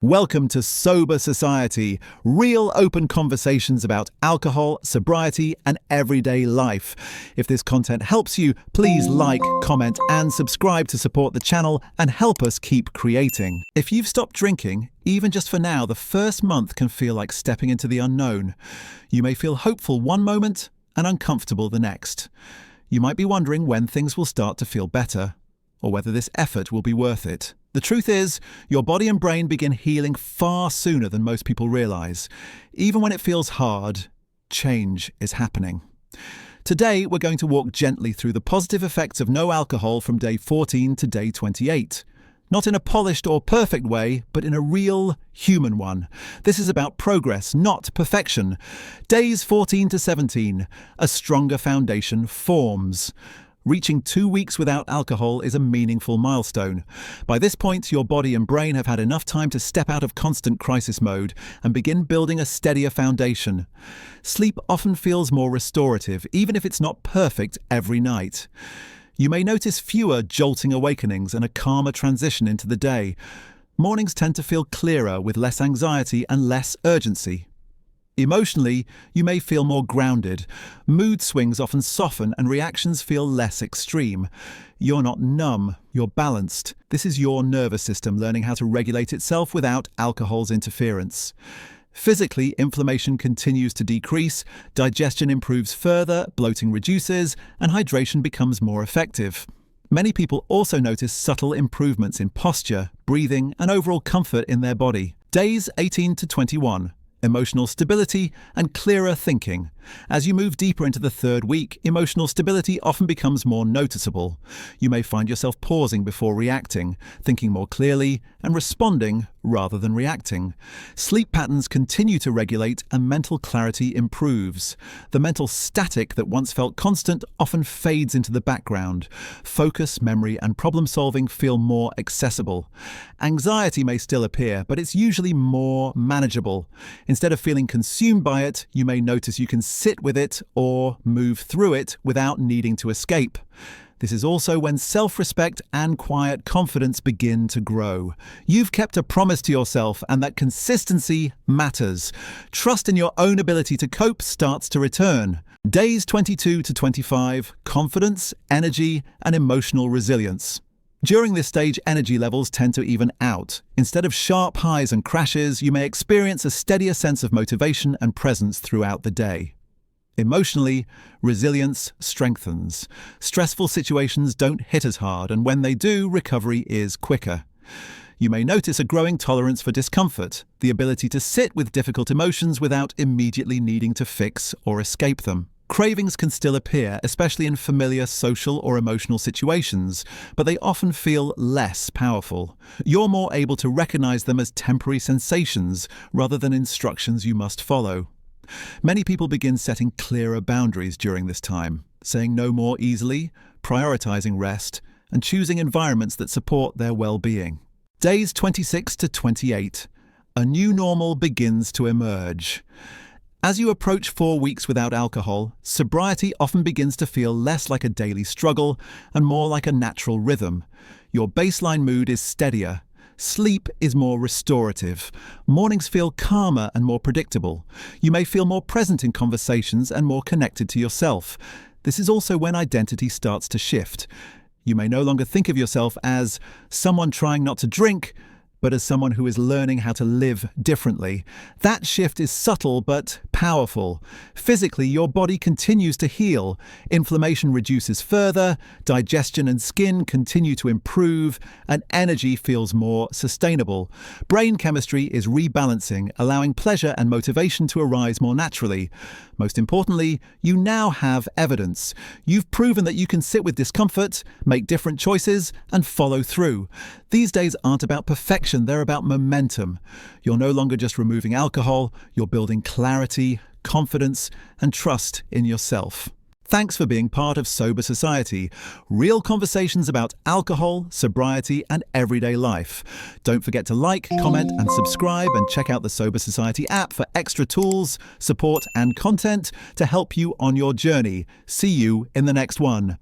Welcome to Sober Society, real open conversations about alcohol, sobriety, and everyday life. If this content helps you, please like, comment, and subscribe to support the channel and help us keep creating. If you've stopped drinking, even just for now, the first month can feel like stepping into the unknown. You may feel hopeful one moment and uncomfortable the next. You might be wondering when things will start to feel better, or whether this effort will be worth it. The truth is, your body and brain begin healing far sooner than most people realize. Even when it feels hard, change is happening. Today, we're going to walk gently through the positive effects of no alcohol from day 14 to day 28. Not in a polished or perfect way, but in a real, human one. This is about progress, not perfection. Days 14 to 17, a stronger foundation forms. Reaching 2 weeks without alcohol is a meaningful milestone. By this point, your body and brain have had enough time to step out of constant crisis mode and begin building a steadier foundation. Sleep often feels more restorative, even if it's not perfect every night. You may notice fewer jolting awakenings and a calmer transition into the day. Mornings tend to feel clearer with less anxiety and less urgency. Emotionally, you may feel more grounded. Mood swings often soften and reactions feel less extreme. You're not numb, you're balanced. This is your nervous system learning how to regulate itself without alcohol's interference. Physically, inflammation continues to decrease, digestion improves further, bloating reduces, and hydration becomes more effective. Many people also notice subtle improvements in posture, breathing, and overall comfort in their body. Days 18 to 21. Emotional stability and clearer thinking. As you move deeper into the third week, emotional stability often becomes more noticeable. You may find yourself pausing before reacting, thinking more clearly, and responding rather than reacting. Sleep patterns continue to regulate and mental clarity improves. The mental static that once felt constant often fades into the background. Focus, memory, and problem-solving feel more accessible. Anxiety may still appear, but it's usually more manageable. Instead of feeling consumed by it, you may notice you can sit with it or move through it without needing to escape. This is also when self-respect and quiet confidence begin to grow. You've kept a promise to yourself, and that consistency matters. Trust in your own ability to cope starts to return. Days 22 to 25, confidence, energy, and emotional resilience. During this stage, energy levels tend to even out. Instead of sharp highs and crashes, you may experience a steadier sense of motivation and presence throughout the day. Emotionally, resilience strengthens. Stressful situations don't hit as hard, and when they do, recovery is quicker. You may notice a growing tolerance for discomfort, the ability to sit with difficult emotions without immediately needing to fix or escape them. Cravings can still appear, especially in familiar social or emotional situations, but they often feel less powerful. You're more able to recognize them as temporary sensations rather than instructions you must follow. Many people begin setting clearer boundaries during this time, saying no more easily, prioritizing rest, and choosing environments that support their well-being. Days 26 to 28. A new normal begins to emerge. As you approach 4 weeks without alcohol, sobriety often begins to feel less like a daily struggle and more like a natural rhythm. Your baseline mood is steadier. Sleep is more restorative. Mornings feel calmer and more predictable. You may feel more present in conversations and more connected to yourself. This is also when identity starts to shift. You may no longer think of yourself as someone trying not to drink, but as someone who is learning how to live differently. That shift is subtle but powerful. Physically, your body continues to heal. Inflammation reduces further, digestion and skin continue to improve, and energy feels more sustainable. Brain chemistry is rebalancing, allowing pleasure and motivation to arise more naturally. Most importantly, you now have evidence. You've proven that you can sit with discomfort, make different choices, and follow through. These days aren't about perfection, they're about momentum. You're no longer just removing alcohol, you're building clarity, confidence, and trust in yourself. Thanks for being part of Sober Society, real conversations about alcohol, sobriety, and everyday life. Don't forget to like, comment, and subscribe, and check out the Sober Society app for extra tools, support, and content to help you on your journey. See you in the next one.